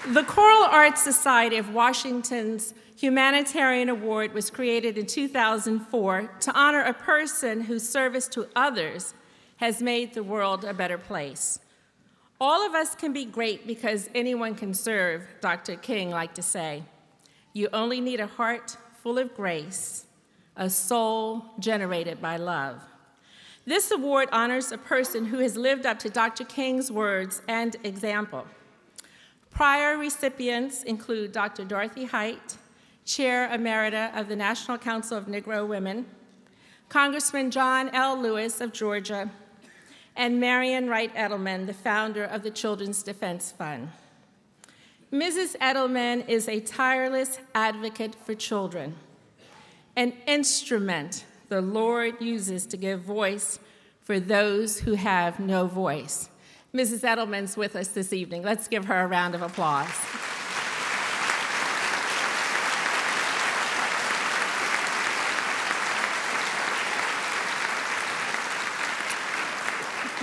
The Choral Arts Society of Washington's Humanitarian Award was created in 2004 to honor a person whose service to others has made the world a better place. All of us can be great because anyone can serve, Dr. King liked to say. You only need a heart full of grace, a soul generated by love. This award honors a person who has lived up to Dr. King's words and example. Prior recipients include Dr. Dorothy Height, Chair Emerita of the National Council of Negro Women, Congressman John L. Lewis of Georgia, and Marion Wright Edelman, the founder of the Children's Defense Fund. Mrs. Edelman is a tireless advocate for children, an instrument the Lord uses to give voice for those who have no voice. Mrs. Edelman's with us this evening. Let's give her a round of applause.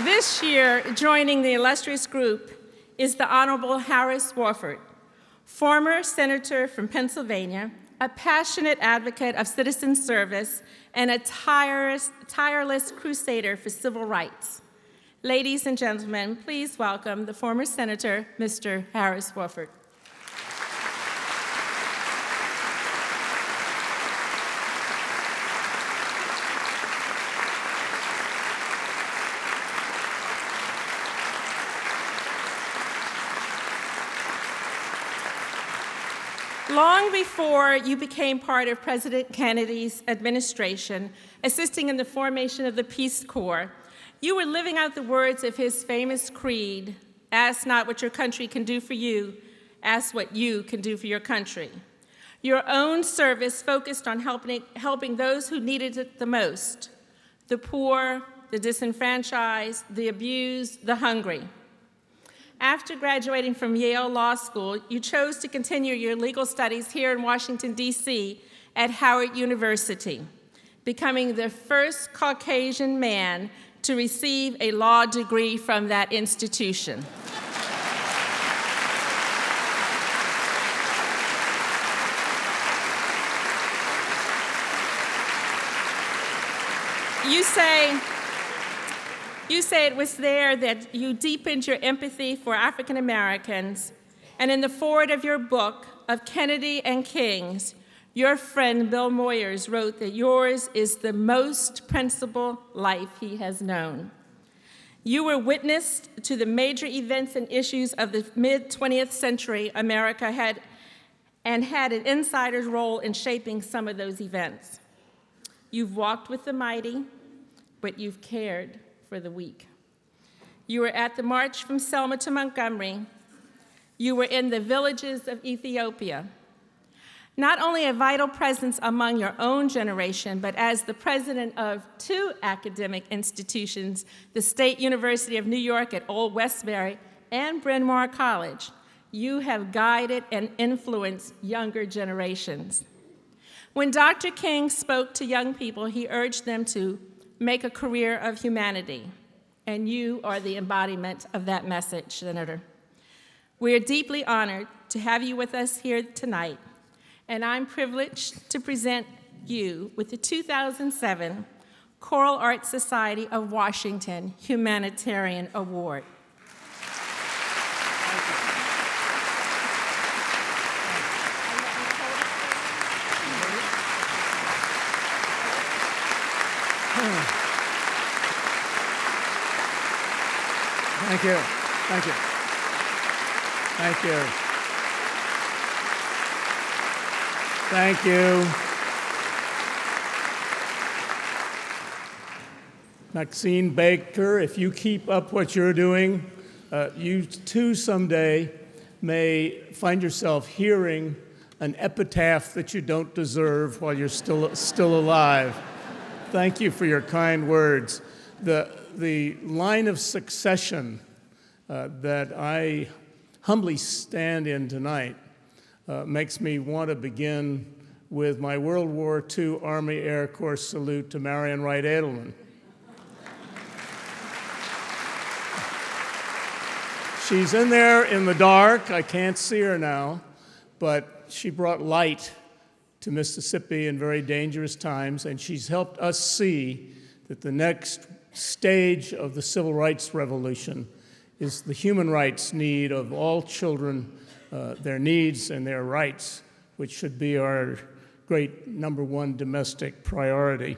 This year, joining the illustrious group is the Honorable Harris Wofford, former senator from Pennsylvania, a passionate advocate of citizen service, and a tireless crusader for civil rights. Ladies and gentlemen, please welcome the former senator, Mr. Harris Wofford. Long before you became part of President Kennedy's administration, assisting in the formation of the Peace Corps, you were living out the words of his famous creed, ask not what your country can do for you, ask what you can do for your country. Your own service focused on helping those who needed it the most, the poor, the disenfranchised, the abused, the hungry. After graduating from Yale Law School, you chose to continue your legal studies here in Washington, D.C. at Howard University, becoming the first Caucasian man to receive a law degree from that institution. You say it was there that you deepened your empathy for African Americans, and in the foreword of your book, Of Kennedy and Kings, your friend Bill Moyers wrote that yours is the most principled life he has known. You were witness to the major events and issues of the mid-20th century America had an insider's role in shaping some of those events. You've walked with the mighty, but you've cared for the weak. You were at the march from Selma to Montgomery. You were in the villages of Ethiopia. Not only a vital presence among your own generation, but as the president of two academic institutions, the State University of New York at Old Westbury and Bryn Mawr College, you have guided and influenced younger generations. When Dr. King spoke to young people, he urged them to make a career of humanity, and you are the embodiment of that message, Senator. We are deeply honored to have you with us here tonight, and I'm privileged to present you with the 2007 Choral Arts Society of Washington Humanitarian Award. Thank you. Thank you. Thank you. Thank you. Maxine Baker, if you keep up what you're doing, you too someday may find yourself hearing an epitaph that you don't deserve while you're still alive. Thank you for your kind words. The line of succession that I humbly stand in tonight makes me want to begin with my World War II Army Air Corps salute to Marion Wright Edelman. She's in there in the dark. I can't see her now, but she brought light to Mississippi in very dangerous times, and she's helped us see that the next stage of the civil rights revolution is the human rights need of all children, their needs and their rights, which should be our great number one domestic priority.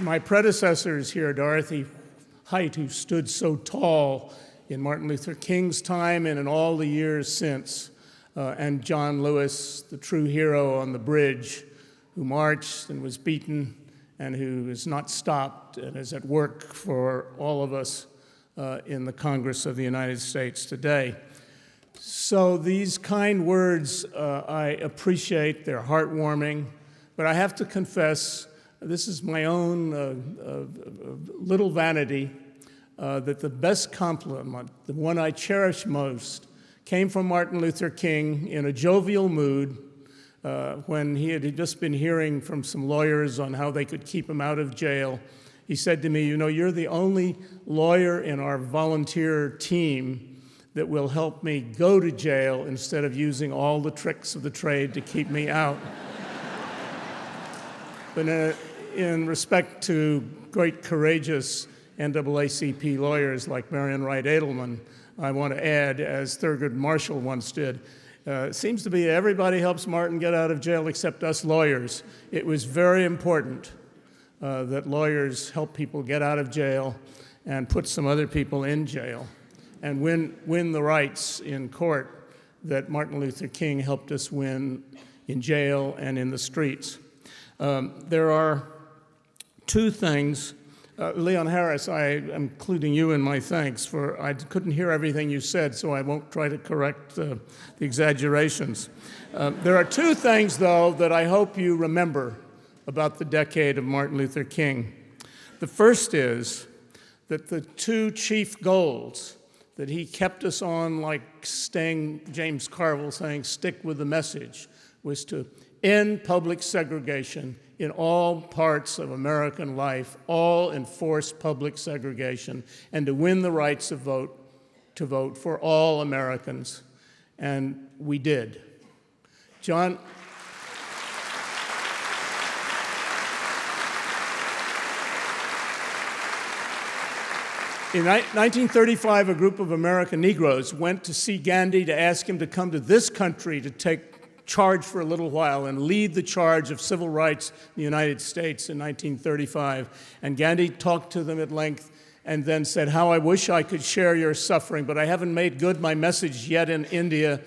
My predecessors here, Dorothy Height, who stood so tall in Martin Luther King's time and in all the years since, and John Lewis, the true hero on the bridge, who marched and was beaten and who is not stopped and is at work for all of us in the Congress of the United States today. So these kind words I appreciate, they're heartwarming, but I have to confess, this is my own little vanity, that the best compliment, the one I cherish most, came from Martin Luther King in a jovial mood when he had just been hearing from some lawyers on how they could keep him out of jail. He said to me, "You know, you're the only lawyer in our volunteer team that will help me go to jail instead of using all the tricks of the trade to keep me out." But in respect to great, courageous NAACP lawyers like Marion Wright Edelman, I want to add, as Thurgood Marshall once did, it seems to be everybody helps Martin get out of jail except us lawyers. It was very important that lawyers help people get out of jail and put some other people in jail and win the rights in court that Martin Luther King helped us win in jail and in the streets. There are two things. Leon Harris, I am including you in my thanks for, I couldn't hear everything you said, so I won't try to correct the exaggerations. There are two things, though, that I hope you remember about the decade of Martin Luther King. The first is that the two chief goals that he kept us on, like James Carville saying, stick with the message, was to end public segregation in all parts of American life, all enforce public segregation, and to win the rights to vote for all Americans. And we did. John, in 1935, a group of American Negroes went to see Gandhi to ask him to come to this country to take charge for a little while and lead the charge of civil rights in the United States in 1935. And Gandhi talked to them at length and then said, "How I wish I could share your suffering, but I haven't made good my message yet in India,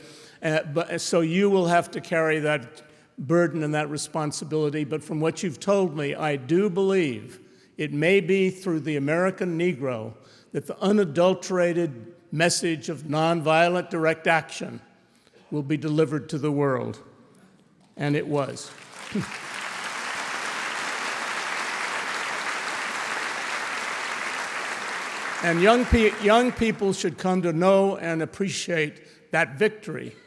so you will have to carry that burden and that responsibility. But from what you've told me, I do believe it may be through the American Negro that the unadulterated message of nonviolent direct action will be delivered to the world." And it was. And young people should come to know and appreciate that victory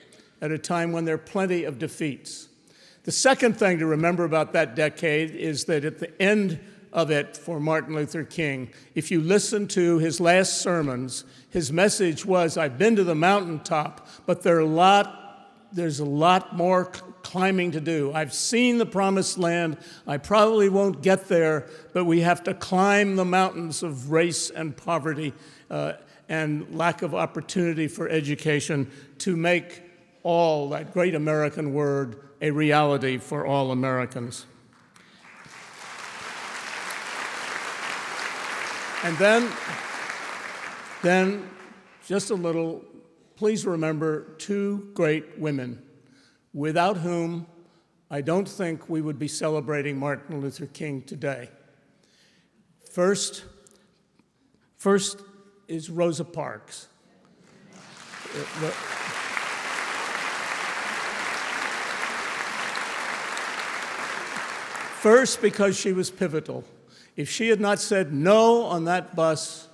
at a time when there are plenty of defeats. The second thing to remember about that decade is that at the end of it for Martin Luther King, if you listen to his last sermons, his message was, I've been to the mountaintop, but there's a lot more climbing to do. I've seen the promised land. I probably won't get there, but we have to climb the mountains of race and poverty and lack of opportunity for education to make all, that great American word, a reality for all Americans. And then just a little, please remember two great women, without whom I don't think we would be celebrating Martin Luther King today. First is Rosa Parks. First, because she was pivotal. If she had not said no on that bus,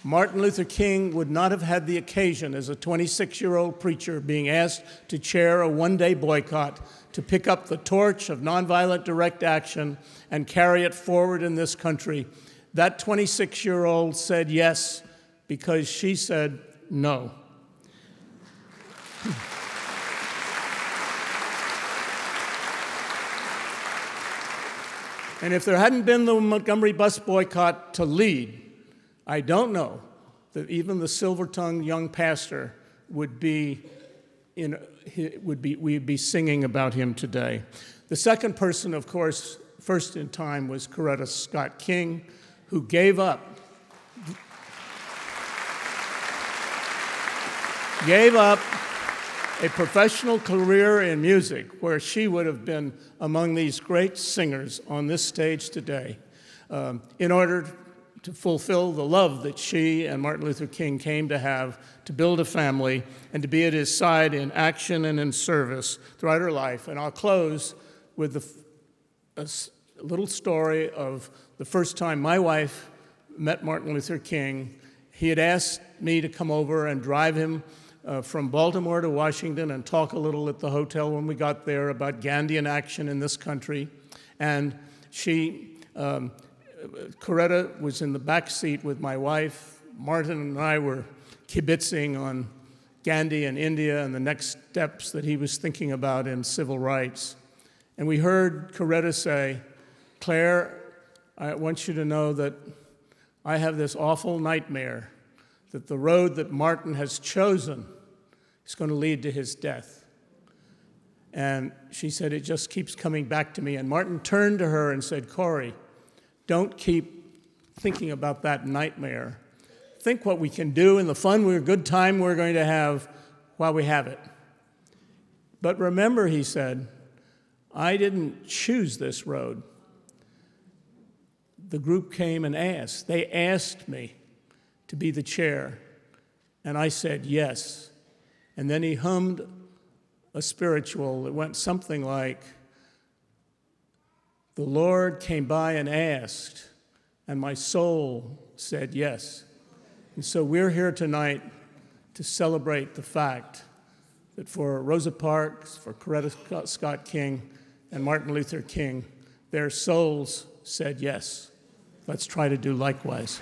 Martin Luther King would not have had the occasion as a 26-year-old preacher being asked to chair a one-day boycott, to pick up the torch of nonviolent direct action and carry it forward in this country. That 26-year-old said yes because she said no. And if there hadn't been the Montgomery bus boycott to lead, I don't know that even the silver-tongued young pastor would be we'd be singing about him today. The second person, of course, first in time, was Coretta Scott King, who gave up a professional career in music where she would have been among these great singers on this stage today in order to fulfill the love that she and Martin Luther King came to have, to build a family, and to be at his side in action and in service throughout her life. And I'll close with a little story of the first time my wife met Martin Luther King. He had asked me to come over and drive him from Baltimore to Washington and talk a little at the hotel when we got there about Gandhian action in this country. And Coretta was in the back seat with my wife. Martin and I were kibitzing on Gandhi and India and the next steps that he was thinking about in civil rights. And we heard Coretta say, "Claire, I want you to know that I have this awful nightmare that the road that Martin has chosen is going to lead to his death." And she said, "It just keeps coming back to me." And Martin turned to her and said, "Corey, don't keep thinking about that nightmare. Think what we can do and the fun, good time we're going to have while we have it. But remember," he said, "I didn't choose this road." The group came and asked. They asked me to be the chair, and I said yes. And then he hummed a spiritual that went something like, "The Lord came by and asked, and my soul said yes." And so we're here tonight to celebrate the fact that for Rosa Parks, for Coretta Scott King, and Martin Luther King, their souls said yes. Let's try to do likewise.